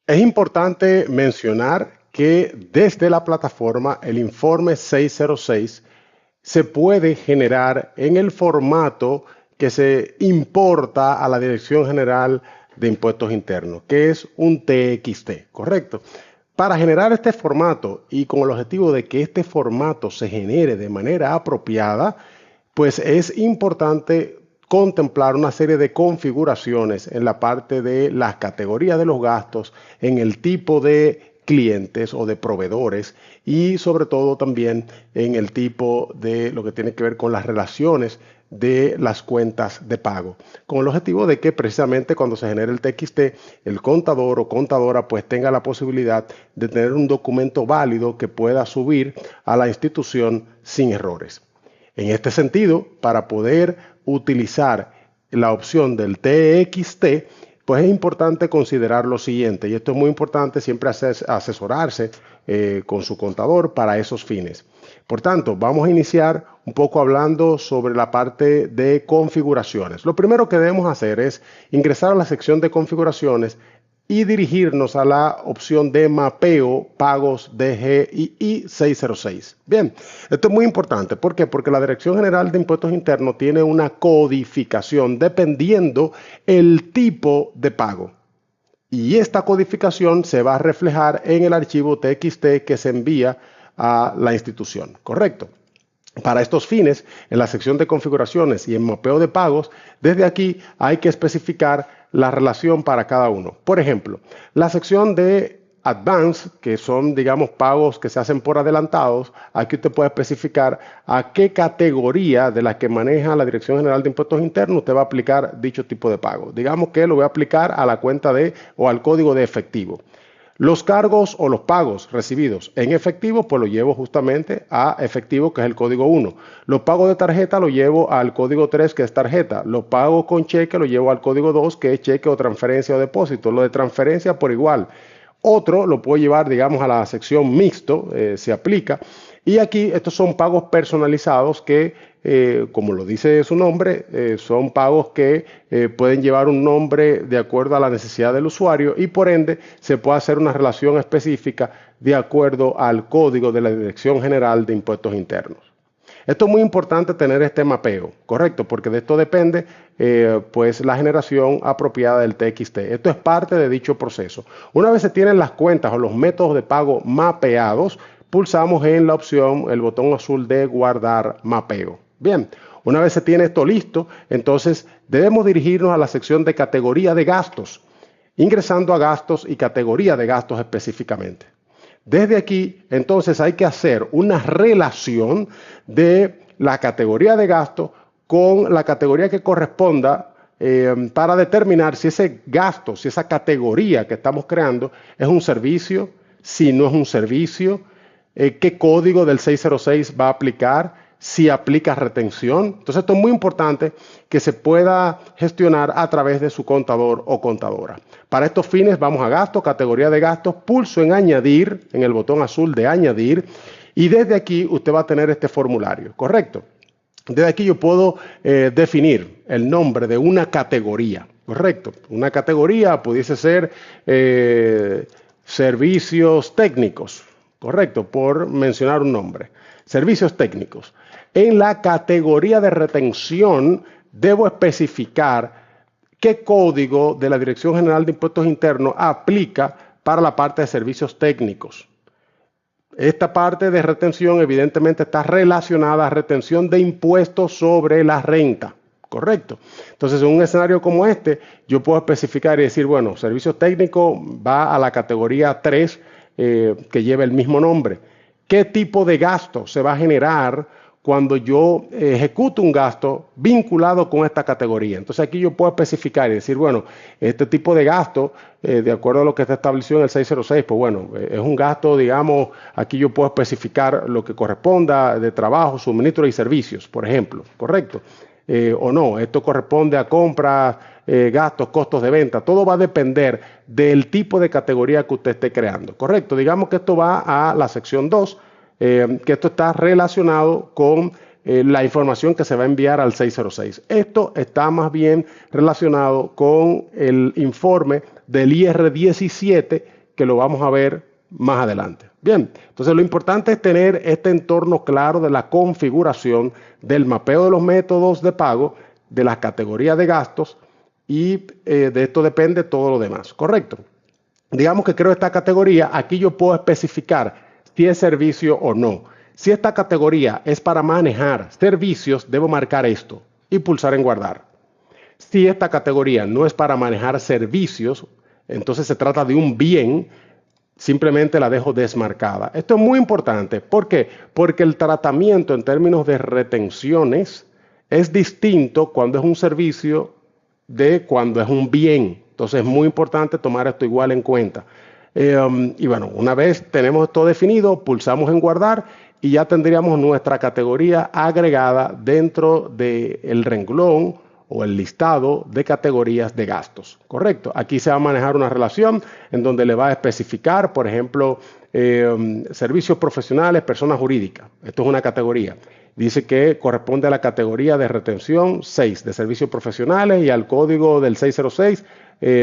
Es importante mencionar que desde la plataforma el informe 606 se puede generar en el formato que se importa a la Dirección General de Impuestos Internos, que es un TXT, ¿correcto? Para generar este formato y con el objetivo de que este formato se genere de manera apropiada, pues es importante contemplar una serie de configuraciones en la parte de las categorías de los gastos, en el tipo de clientes o de proveedores y sobre todo también en el tipo de lo que tiene que ver con las relaciones de las cuentas de pago, con el objetivo de que precisamente cuando se genere el TXT, el contador o contadora pues tenga la posibilidad de tener un documento válido que pueda subir a la institución sin errores. En este sentido, para poder utilizar la opción del TXT, pues es importante considerar lo siguiente, y esto es muy importante siempre asesorarse con su contador para esos fines. Por tanto, vamos a iniciar un poco hablando sobre la parte de configuraciones. Lo primero que debemos hacer es ingresar a la sección de configuraciones y dirigirnos a la opción de mapeo pagos DGII 606. Bien, esto es muy importante. ¿Por qué? Porque la Dirección General de Impuestos Internos tiene una codificación dependiendo el tipo de pago. Y esta codificación se va a reflejar en el archivo TXT que se envía a la institución, ¿correcto? Para estos fines, en la sección de configuraciones y en mapeo de pagos, desde aquí hay que especificar la relación para cada uno. Por ejemplo, la sección de Advance, que son, digamos, pagos que se hacen por adelantados, aquí usted puede especificar a qué categoría de la que maneja la Dirección General de Impuestos Internos usted va a aplicar dicho tipo de pago. Digamos que lo voy a aplicar a la cuenta de o al código de efectivo. Los cargos o los pagos recibidos en efectivo, pues lo llevo justamente a efectivo, que es el código 1. Los pagos de tarjeta lo llevo al código 3, que es tarjeta. Los pagos con cheque lo llevo al código 2, que es cheque o transferencia o depósito. Lo de transferencia por igual. Otro lo puedo llevar, digamos, a la sección mixto, se aplica. Y aquí estos son pagos personalizados que, como lo dice su nombre, son pagos que pueden llevar un nombre de acuerdo a la necesidad del usuario y por ende se puede hacer una relación específica de acuerdo al código de la Dirección General de Impuestos Internos. Esto es muy importante tener este mapeo, correcto, porque de esto depende pues la generación apropiada del TXT. Esto es parte de dicho proceso. Una vez se tienen las cuentas o los métodos de pago mapeados, pulsamos en la opción, el botón azul de guardar mapeo. Bien, una vez se tiene esto listo, entonces debemos dirigirnos a la sección de categoría de gastos, ingresando a gastos y categoría de gastos específicamente. Desde aquí, entonces, hay que hacer una relación de la categoría de gasto con la categoría que corresponda para determinar si ese gasto, si esa categoría que estamos creando es un servicio, si no es un servicio, qué código del 606 va a aplicar, si aplica retención. Entonces esto es muy importante que se pueda gestionar a través de su contador o contadora. Para estos fines vamos a gasto, categoría de gastos, pulso en añadir, en el botón azul de añadir, y desde aquí usted va a tener este formulario, ¿correcto? Desde aquí yo puedo definir el nombre de una categoría, ¿correcto? Una categoría pudiese ser servicios técnicos, correcto, por mencionar un nombre. Servicios técnicos. En la categoría de retención debo especificar qué código de la Dirección General de Impuestos Internos aplica para la parte de servicios técnicos. Esta parte de retención evidentemente está relacionada a retención de impuestos sobre la renta, ¿correcto? Entonces, en un escenario como este, yo puedo especificar y decir, bueno, servicios técnicos va a la categoría 3 que lleva el mismo nombre. ¿Qué tipo de gasto se va a generar cuando yo ejecuto un gasto vinculado con esta categoría? Entonces aquí yo puedo especificar y decir, bueno, este tipo de gasto, de acuerdo a lo que está establecido en el 606, pues bueno, es un gasto, digamos, aquí yo puedo especificar lo que corresponda de trabajo, suministro y servicios, por ejemplo, ¿correcto? O no, esto corresponde a compras, gastos, costos de venta, todo va a depender del tipo de categoría que usted esté creando, ¿correcto? Digamos que esto va a la sección 2, que esto está relacionado con la información que se va a enviar al 606. Esto está más bien relacionado con el informe del IR 17 que lo vamos a ver más adelante. Bien, entonces lo importante es tener este entorno claro de la configuración del mapeo de los métodos de pago, de las categorías de gastos y de esto depende todo lo demás, ¿correcto? Digamos que creo esta categoría, aquí yo puedo especificar si es servicio o no. Si esta categoría es para manejar servicios, debo marcar esto y pulsar en guardar. Si esta categoría no es para manejar servicios, entonces se trata de un bien, simplemente la dejo desmarcada. Esto es muy importante. ¿Por qué? Porque el tratamiento en términos de retenciones es distinto cuando es un servicio de cuando es un bien. Entonces es muy importante tomar esto igual en cuenta. Y bueno, una vez tenemos esto definido, pulsamos en guardar y ya tendríamos nuestra categoría agregada dentro del renglón o el listado de categorías de gastos, ¿correcto? Aquí se va a manejar una relación en donde le va a especificar, por ejemplo, servicios profesionales, personas jurídicas. Esto es una categoría. Dice que corresponde a la categoría de retención 6 de servicios profesionales y al código del 606,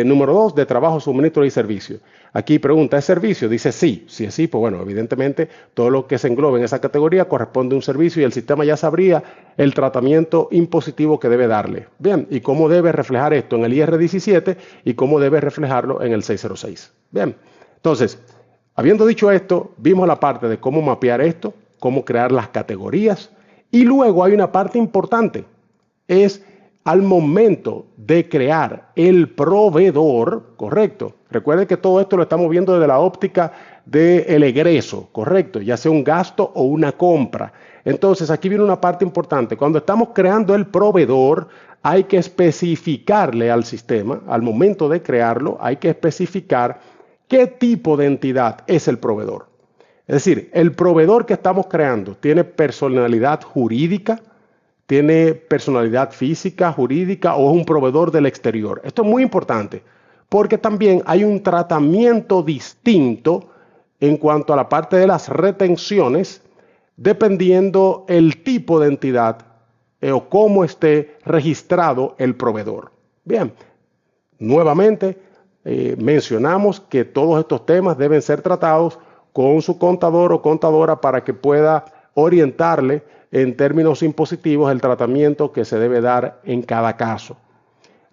número 2 de trabajo, suministro y servicio. Aquí pregunta, ¿es servicio? Dice sí. Si es sí, pues bueno, evidentemente todo lo que se englobe en esa categoría corresponde a un servicio y el sistema ya sabría el tratamiento impositivo que debe darle. Bien, ¿y cómo debe reflejar esto en el IR17 y cómo debe reflejarlo en el 606? Bien, entonces, habiendo dicho esto, vimos la parte de cómo mapear esto, cómo crear las categorías y luego hay una parte importante, es al momento de crear el proveedor, correcto. Recuerden que todo esto lo estamos viendo desde la óptica del egreso, correcto, ya sea un gasto o una compra. Entonces aquí viene una parte importante. Cuando estamos creando el proveedor, hay que especificarle al sistema, al momento de crearlo, hay que especificar qué tipo de entidad es el proveedor. Es decir, el proveedor que estamos creando tiene personalidad jurídica, tiene personalidad física, jurídica o es un proveedor del exterior. Esto es muy importante porque también hay un tratamiento distinto en cuanto a la parte de las retenciones dependiendo el tipo de entidad o cómo esté registrado el proveedor. Bien, nuevamente mencionamos que todos estos temas deben ser tratados con su contador o contadora para que pueda orientarle en términos impositivos el tratamiento que se debe dar en cada caso.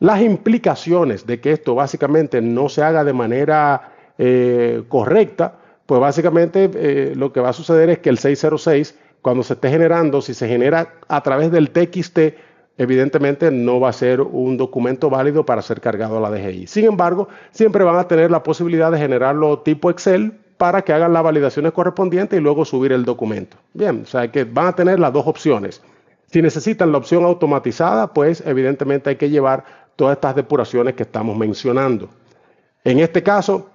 Las implicaciones de que esto básicamente no se haga de manera correcta, pues básicamente lo que va a suceder es que el 606, cuando se esté generando, si se genera a través del TXT, evidentemente no va a ser un documento válido para ser cargado a la DGI. Sin embargo, siempre van a tener la posibilidad de generarlo tipo Excel para que hagan las validaciones correspondientes y luego subir el documento. Bien, o sea que van a tener las dos opciones. Si necesitan la opción automatizada, pues evidentemente hay que llevar todas estas depuraciones que estamos mencionando. En este caso,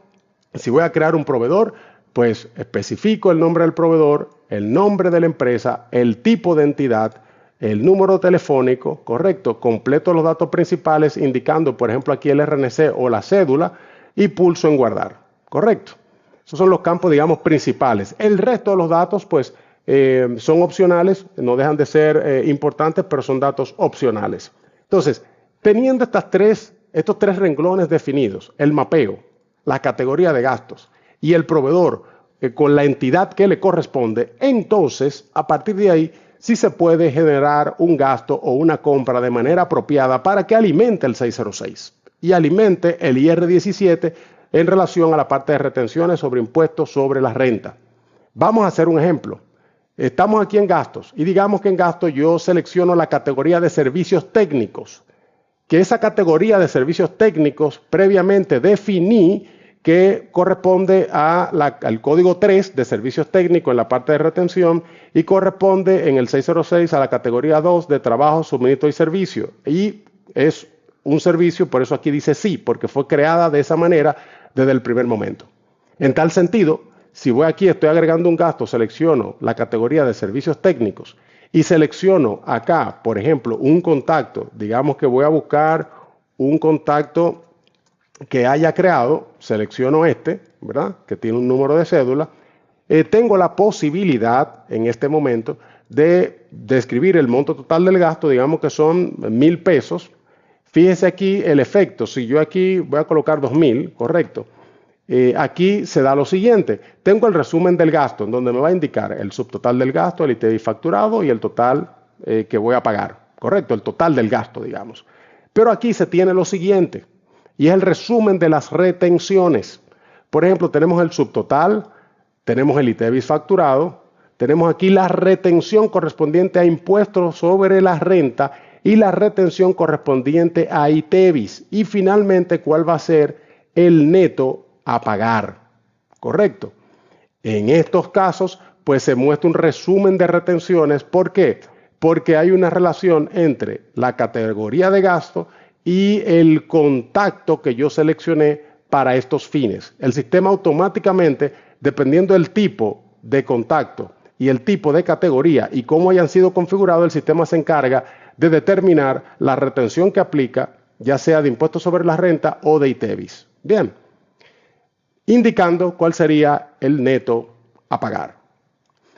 si voy a crear un proveedor, pues especifico el nombre del proveedor, el nombre de la empresa, el tipo de entidad, el número telefónico, correcto, completo los datos principales indicando, por ejemplo, aquí el RNC o la cédula y pulso en guardar, correcto. Esos son los campos, digamos, principales. El resto de los datos, pues, son opcionales, no dejan de ser importantes, pero son datos opcionales. Entonces, teniendo estos tres renglones definidos, el mapeo, la categoría de gastos y el proveedor con la entidad que le corresponde, entonces, a partir de ahí, sí se puede generar un gasto o una compra de manera apropiada para que alimente el 606 y alimente el IR17 en relación a la parte de retenciones sobre impuestos sobre la renta. Vamos a hacer un ejemplo. Estamos aquí en gastos y digamos que en gastos yo selecciono la categoría de servicios técnicos, que esa categoría de servicios técnicos previamente definí que corresponde al código 3 de servicios técnicos en la parte de retención y corresponde en el 606 a la categoría 2 de trabajo, suministro y servicio. Y es un servicio, por eso aquí dice sí, porque fue creada de esa manera desde el primer momento. En tal sentido, si voy aquí, estoy agregando un gasto, selecciono la categoría de servicios técnicos y selecciono acá, por ejemplo, un contacto, digamos que voy a buscar un contacto que haya creado, selecciono este, ¿verdad? Que tiene un número de cédula, tengo la posibilidad en este momento de describir el monto total del gasto, digamos que son 1,000 pesos. Fíjese aquí el efecto, si yo aquí voy a colocar 2,000, correcto, aquí se da lo siguiente. Tengo el resumen del gasto, en donde me va a indicar el subtotal del gasto, el ITBI facturado y el total que voy a pagar. Correcto, el total del gasto, digamos. Pero aquí se tiene lo siguiente, y es el resumen de las retenciones. Por ejemplo, tenemos el subtotal, tenemos el ITBI facturado, tenemos aquí la retención correspondiente a impuestos sobre la renta y la retención correspondiente a ITBIs. Y finalmente, ¿cuál va a ser el neto a pagar? Correcto. En estos casos, pues se muestra un resumen de retenciones. ¿Por qué? Porque hay una relación entre la categoría de gasto y el contacto que yo seleccioné para estos fines. El sistema automáticamente, dependiendo del tipo de contacto y el tipo de categoría y cómo hayan sido configurados, el sistema se encarga de determinar la retención que aplica, ya sea de impuestos sobre la renta o de ITBIs. Bien, indicando cuál sería el neto a pagar.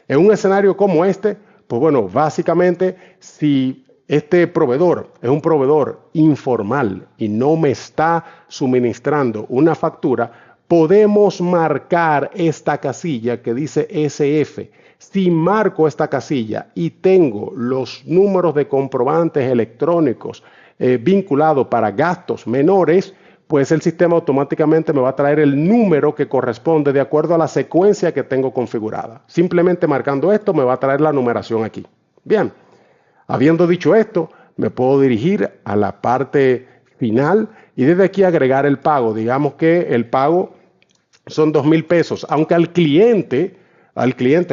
En un escenario como este, pues bueno, básicamente si este proveedor es un proveedor informal y no me está suministrando una factura, podemos marcar esta casilla que dice SF. Si marco esta casilla y tengo los números de comprobantes electrónicos vinculados para gastos menores, pues el sistema automáticamente me va a traer el número que corresponde de acuerdo a la secuencia que tengo configurada. Simplemente marcando esto me va a traer la numeración aquí. Bien, habiendo dicho esto, me puedo dirigir a la parte final y desde aquí agregar el pago. Digamos que el pago son 2,000 pesos, aunque al cliente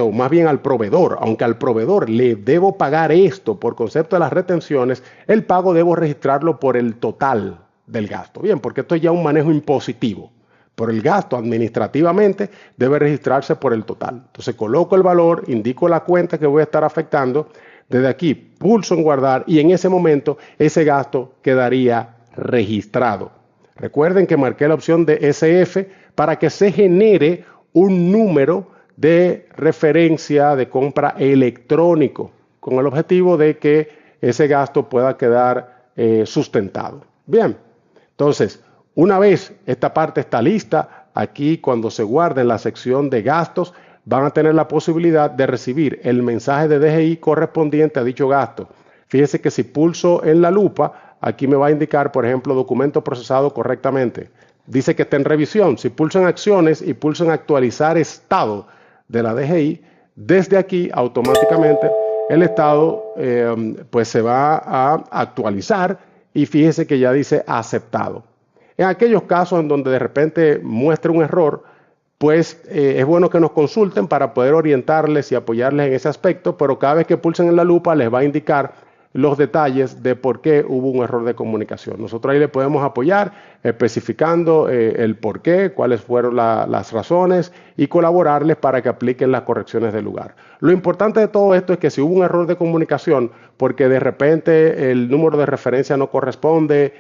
o más bien al proveedor, aunque al proveedor le debo pagar esto por concepto de las retenciones, el pago debo registrarlo por el total del gasto. Bien, porque esto es ya un manejo impositivo. Por el gasto administrativamente debe registrarse por el total. Entonces coloco el valor, indico la cuenta que voy a estar afectando, desde aquí pulso en guardar y en ese momento ese gasto quedaría registrado. Recuerden que marqué la opción de SF para que se genere un número de referencia de compra electrónico con el objetivo de que ese gasto pueda quedar sustentado. Bien, entonces, una vez esta parte está lista, aquí cuando se guarde en la sección de gastos, van a tener la posibilidad de recibir el mensaje de DGI correspondiente a dicho gasto. Fíjense que si pulso en la lupa, aquí me va a indicar, por ejemplo, documento procesado correctamente. Dice que está en revisión. Si pulso en acciones y pulso en actualizar estado de la DGI, desde aquí automáticamente el estado pues se va a actualizar y fíjese que ya dice aceptado. En aquellos casos en donde de repente muestre un error, pues es bueno que nos consulten para poder orientarles y apoyarles en ese aspecto, pero cada vez que pulsen en la lupa les va a indicar los detalles de por qué hubo un error de comunicación. Nosotros ahí le podemos apoyar especificando el por qué, cuáles fueron las razones y colaborarles para que apliquen las correcciones del lugar. Lo importante de todo esto es que si hubo un error de comunicación porque de repente el número de referencia no corresponde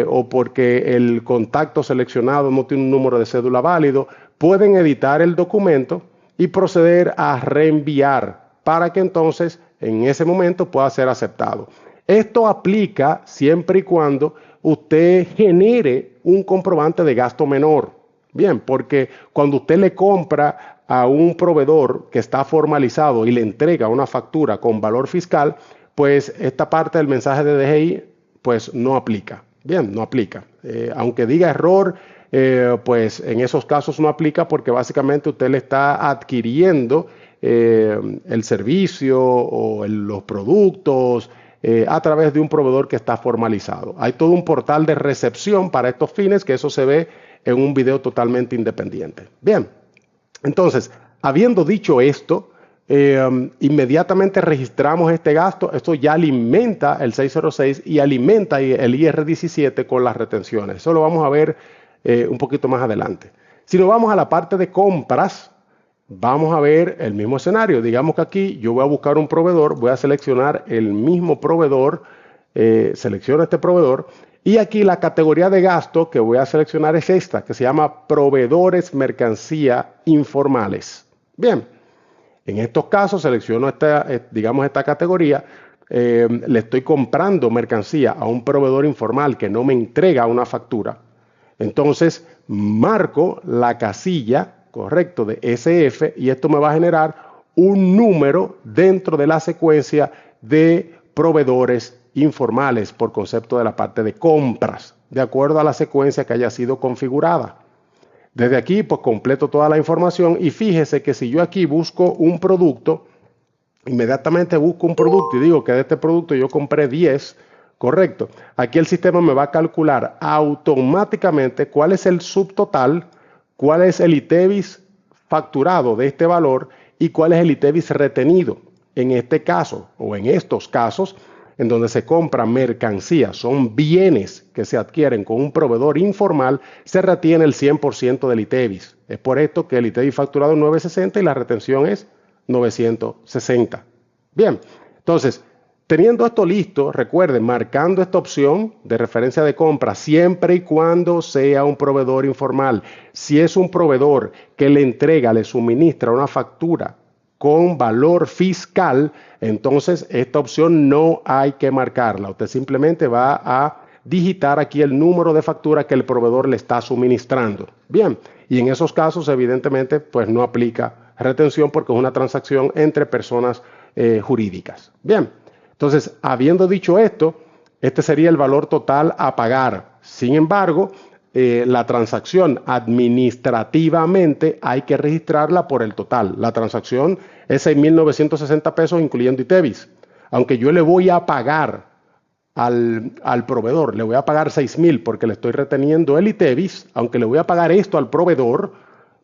o porque el contacto seleccionado no tiene un número de cédula válido, pueden editar el documento y proceder a reenviar para que entonces en ese momento pueda ser aceptado. Esto aplica siempre y cuando usted genere un comprobante de gasto menor. Bien, porque cuando usted le compra a un proveedor que está formalizado y le entrega una factura con valor fiscal, pues esta parte del mensaje de DGI pues no aplica. Bien, no aplica. Aunque diga error, pues en esos casos no aplica porque básicamente usted le está adquiriendo el servicio o los productos a través de un proveedor que está formalizado. Hay todo un portal de recepción para estos fines que eso se ve en un video totalmente independiente. Bien, entonces, habiendo dicho esto, inmediatamente registramos este gasto. Esto ya alimenta el 606 y alimenta el IR17 con las retenciones. Eso lo vamos a ver un poquito más adelante. Si nos vamos a la parte de compras, vamos a ver el mismo escenario. Digamos que aquí yo voy a buscar un proveedor, voy a seleccionar el mismo proveedor, selecciono este proveedor y aquí la categoría de gasto que voy a seleccionar es esta, que se llama proveedores mercancía informales. Bien, en estos casos selecciono esta categoría, le estoy comprando mercancía a un proveedor informal que no me entrega una factura. Entonces, marco la casilla, correcto, de SF y esto me va a generar un número dentro de la secuencia de proveedores informales por concepto de la parte de compras, de acuerdo a la secuencia que haya sido configurada. Desde aquí, pues completo toda la información y fíjese que si yo aquí busco un producto, inmediatamente busco un producto y digo que de este producto yo compré 10, correcto. Aquí el sistema me va a calcular automáticamente cuál es el subtotal, cuál es el ITEVIS facturado de este valor y cuál es el ITEVIS retenido. En este caso o en estos casos en donde se compra mercancía, son bienes que se adquieren con un proveedor informal, se retiene el 100% del ITEVIS. Es por esto que el ITEVIS facturado es 960 y la retención es 960. Bien, entonces, teniendo esto listo, recuerden, marcando esta opción de referencia de compra siempre y cuando sea un proveedor informal. Si es un proveedor que le entrega, le suministra una factura con valor fiscal, entonces esta opción no hay que marcarla. Usted simplemente va a digitar aquí el número de factura que el proveedor le está suministrando. Bien, y en esos casos evidentemente pues no aplica retención porque es una transacción entre personas jurídicas. Bien, entonces habiendo dicho esto, este sería el valor total a pagar. Sin embargo, la transacción administrativamente hay que registrarla por el total. La transacción es 6.960 pesos incluyendo ITEVIS. Aunque yo le voy a pagar al proveedor, le voy a pagar 6.000 porque le estoy reteniendo el ITEVIS, aunque le voy a pagar esto al proveedor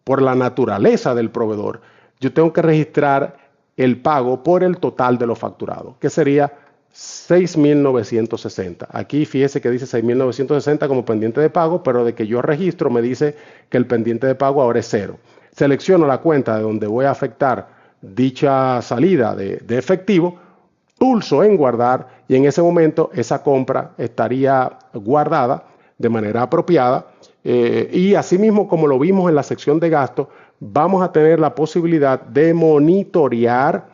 por la naturaleza del proveedor, yo tengo que registrar el pago por el total de lo facturado, que sería 6.960. Aquí fíjese que dice 6.960 como pendiente de pago, pero de que yo registro me dice que el pendiente de pago ahora es 0. Selecciono la cuenta de donde voy a afectar dicha salida de efectivo, pulso en guardar y en ese momento esa compra estaría guardada de manera apropiada y asimismo como lo vimos en la sección de gasto, vamos a tener la posibilidad de monitorear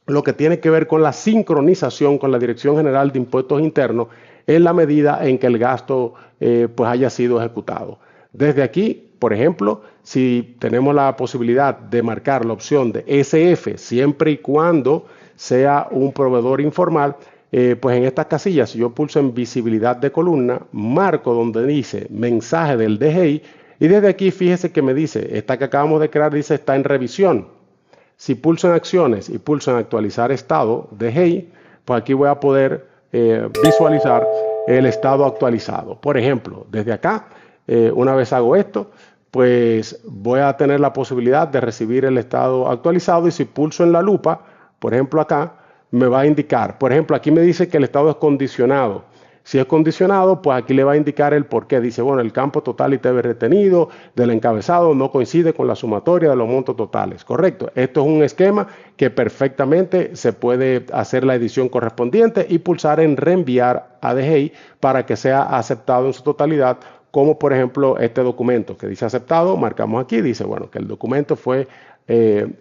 lo que tiene que ver con la sincronización con la Dirección General de Impuestos Internos en la medida en que el gasto pues haya sido ejecutado. Desde aquí, por ejemplo, si tenemos la posibilidad de marcar la opción de SF siempre y cuando sea un proveedor informal, pues en estas casillas, si yo pulso en visibilidad de columna, marco donde dice mensaje del DGI y desde aquí fíjese que me dice, esta que acabamos de crear dice está en revisión. Si pulso en acciones y pulso en actualizar estado de DGI, pues aquí voy a poder visualizar el estado actualizado. Por ejemplo, desde acá, una vez hago esto, pues voy a tener la posibilidad de recibir el estado actualizado y si pulso en la lupa, por ejemplo acá, me va a indicar, por ejemplo aquí me dice que el estado es condicionado. Si es condicionado, pues aquí le va a indicar el por qué. Dice, bueno, el campo total ITV retenido del encabezado no coincide con la sumatoria de los montos totales. Correcto. Esto es un esquema que perfectamente se puede hacer la edición correspondiente y pulsar en reenviar a DGI para que sea aceptado en su totalidad, como por ejemplo este documento que dice aceptado, marcamos aquí, dice, bueno, que el documento fue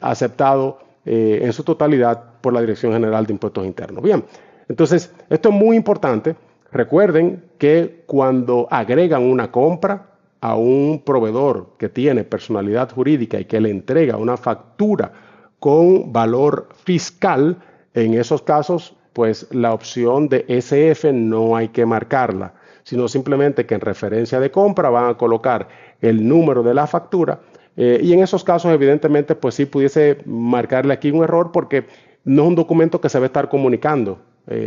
aceptado en su totalidad por la Dirección General de Impuestos Internos. Bien, entonces esto es muy importante. Recuerden que cuando agregan una compra a un proveedor que tiene personalidad jurídica y que le entrega una factura con valor fiscal, en esos casos, pues la opción de SF no hay que marcarla, sino simplemente que en referencia de compra van a colocar el número de la factura y en esos casos, evidentemente, pues sí pudiese marcarle aquí un error porque no es un documento que se va a estar comunicando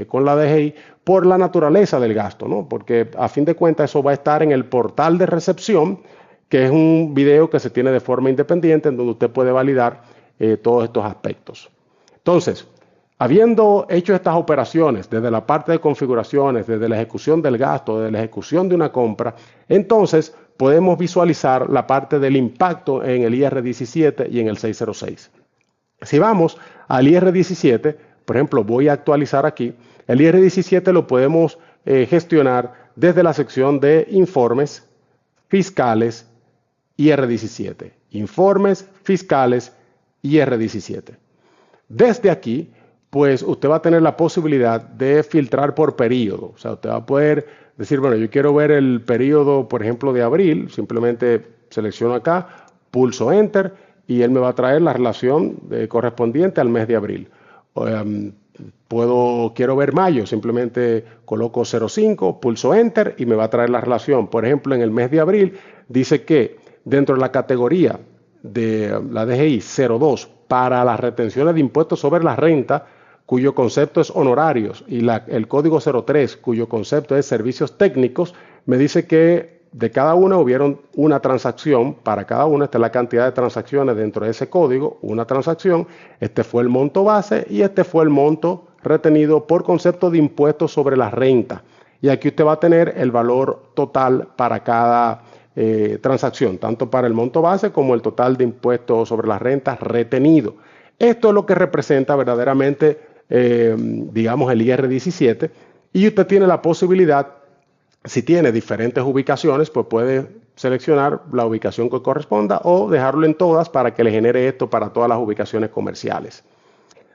con la DGI por la naturaleza del gasto, ¿no? Porque a fin de cuentas eso va a estar en el portal de recepción, que es un video que se tiene de forma independiente en donde usted puede validar todos estos aspectos. Entonces, habiendo hecho estas operaciones desde la parte de configuraciones, desde la ejecución del gasto, desde la ejecución de una compra, entonces podemos visualizar la parte del impacto en el IR17 y en el 606. Si vamos al IR17, por ejemplo, voy a actualizar aquí. El IR17 lo podemos gestionar desde la sección de informes fiscales IR17. Informes fiscales IR17. Desde aquí pues usted va a tener la posibilidad de filtrar por periodo. O sea, usted va a poder decir, bueno, yo quiero ver el periodo, por ejemplo, de abril. Simplemente selecciono acá, pulso Enter y él me va a traer la relación correspondiente al mes de abril. Quiero ver mayo, simplemente coloco 05, pulso Enter y me va a traer la relación. Por ejemplo, en el mes de abril dice que dentro de la categoría de la DGI 02 para las retenciones de impuestos sobre la renta, cuyo concepto es honorarios, y el código 03, cuyo concepto es servicios técnicos, me dice que de cada una hubieron una transacción, para cada una, esta es la cantidad de transacciones dentro de ese código, una transacción, este fue el monto base y este fue el monto retenido por concepto de impuestos sobre la renta. Y aquí usted va a tener el valor total para cada transacción, tanto para el monto base como el total de impuestos sobre las rentas retenido. Esto es lo que representa verdaderamente, digamos, el IR17, y usted tiene la posibilidad, si tiene diferentes ubicaciones, pues puede seleccionar la ubicación que corresponda o dejarlo en todas para que le genere esto para todas las ubicaciones comerciales.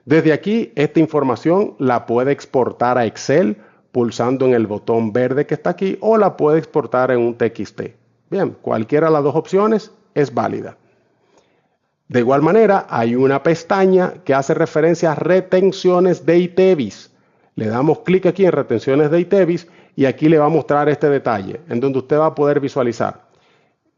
Desde aquí, esta información la puede exportar a Excel pulsando en el botón verde que está aquí, o la puede exportar en un TXT. Bien, cualquiera de las dos opciones es válida. De igual manera, hay una pestaña que hace referencia a retenciones de ITEVIS. Le damos clic aquí en retenciones de ITEVIS y aquí le va a mostrar este detalle, en donde usted va a poder visualizar.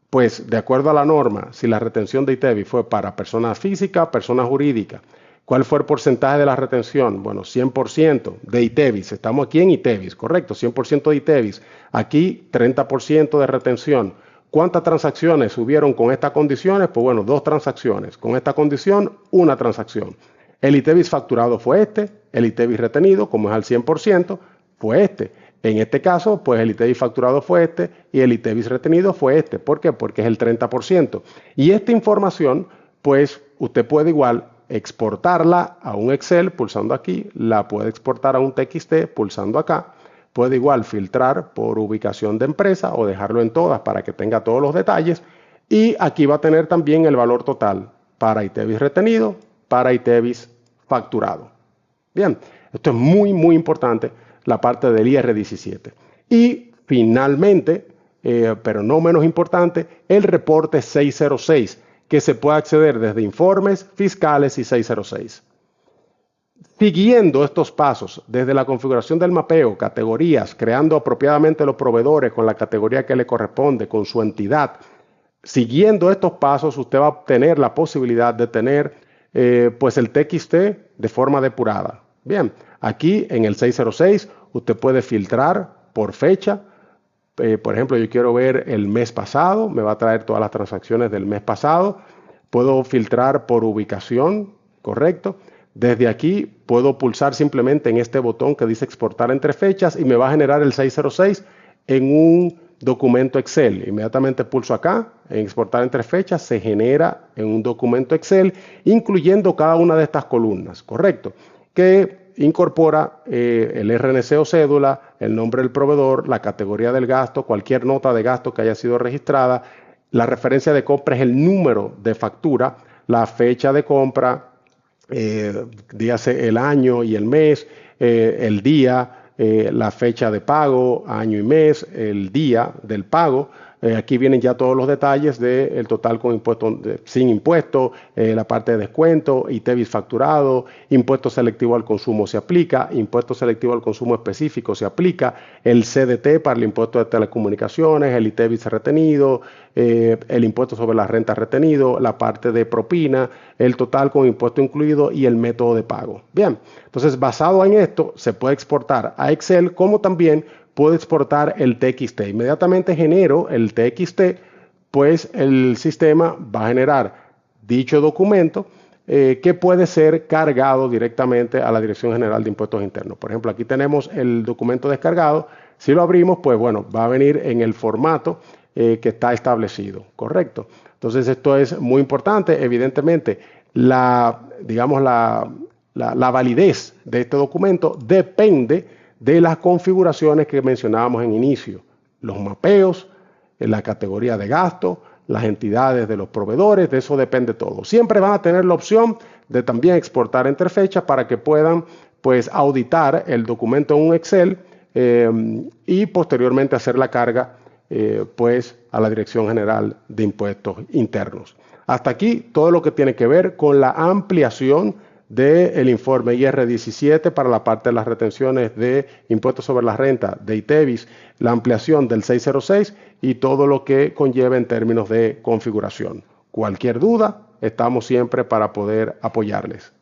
Pues, de acuerdo a la norma, si la retención de ITEVIS fue para persona física, persona jurídica, ¿cuál fue el porcentaje de la retención? Bueno, 100% de ITEVIS. Estamos aquí en ITEVIS, correcto, 100% de ITEVIS. Aquí, 30% de retención. ¿Cuántas transacciones hubieron con estas condiciones? Pues bueno, 2 transacciones. Con esta condición, 1 transacción. El ITEVIS facturado fue este, el ITEVIS retenido, como es al 100%, fue este. En este caso, pues el ITEVIS facturado fue este y el ITEVIS retenido fue este. ¿Por qué? Porque es el 30%. Y esta información, pues usted puede igual exportarla a un Excel pulsando aquí, la puede exportar a un TXT pulsando acá. Puede igual filtrar por ubicación de empresa o dejarlo en todas para que tenga todos los detalles. Y aquí va a tener también el valor total para ITEVIS retenido, para ITEVIS facturado. Bien, esto es muy, muy importante, la parte del IR17. Y finalmente, pero no menos importante, el reporte 606, que se puede acceder desde informes fiscales y 606. Siguiendo estos pasos, desde la configuración del mapeo, categorías, creando apropiadamente los proveedores con la categoría que le corresponde, con su entidad, siguiendo estos pasos, usted va a obtener la posibilidad de tener pues el TXT de forma depurada. Bien, aquí en el 606 usted puede filtrar por fecha. Por ejemplo, yo quiero ver el mes pasado, me va a traer todas las transacciones del mes pasado. Puedo filtrar por ubicación, correcto. Desde aquí puedo pulsar simplemente en este botón que dice exportar entre fechas y me va a generar el 606 en un documento Excel. Inmediatamente pulso acá en exportar entre fechas, se genera en un documento Excel, incluyendo cada una de estas columnas, correcto, que incorpora el RNC o cédula, el nombre del proveedor, la categoría del gasto, cualquier nota de gasto que haya sido registrada, la referencia de compra es el número de factura, la fecha de compra, dígase el año y el mes, el día, la fecha de pago, año y mes, el día del pago. Aquí vienen ya todos los detalles del total con impuesto, sin impuesto, la parte de descuento, ITEVIS facturado, impuesto selectivo al consumo se aplica, impuesto selectivo al consumo específico se aplica, el CDT para el impuesto de telecomunicaciones, el ITEVIS retenido, el impuesto sobre la renta retenido, la parte de propina, el total con impuesto incluido y el método de pago. Bien, entonces basado en esto se puede exportar a Excel como también puedo exportar el TXT. Inmediatamente genero el TXT, pues el sistema va a generar dicho documento que puede ser cargado directamente a la Dirección General de Impuestos Internos. Por ejemplo, aquí tenemos el documento descargado. Si lo abrimos, pues bueno, va a venir en el formato que está establecido, ¿correcto? Entonces esto es muy importante. Evidentemente, la validez de este documento depende de las configuraciones que mencionábamos en inicio, los mapeos, la categoría de gasto, las entidades de los proveedores, de eso depende todo. Siempre van a tener la opción de también exportar entre fechas para que puedan pues auditar el documento en un Excel y posteriormente hacer la carga pues a la Dirección General de Impuestos Internos. Hasta aquí todo lo que tiene que ver con la ampliación del informe IR17 para la parte de las retenciones de impuestos sobre la renta de ITEVIS, la ampliación del 606 y todo lo que conlleva en términos de configuración. Cualquier duda, estamos siempre para poder apoyarles.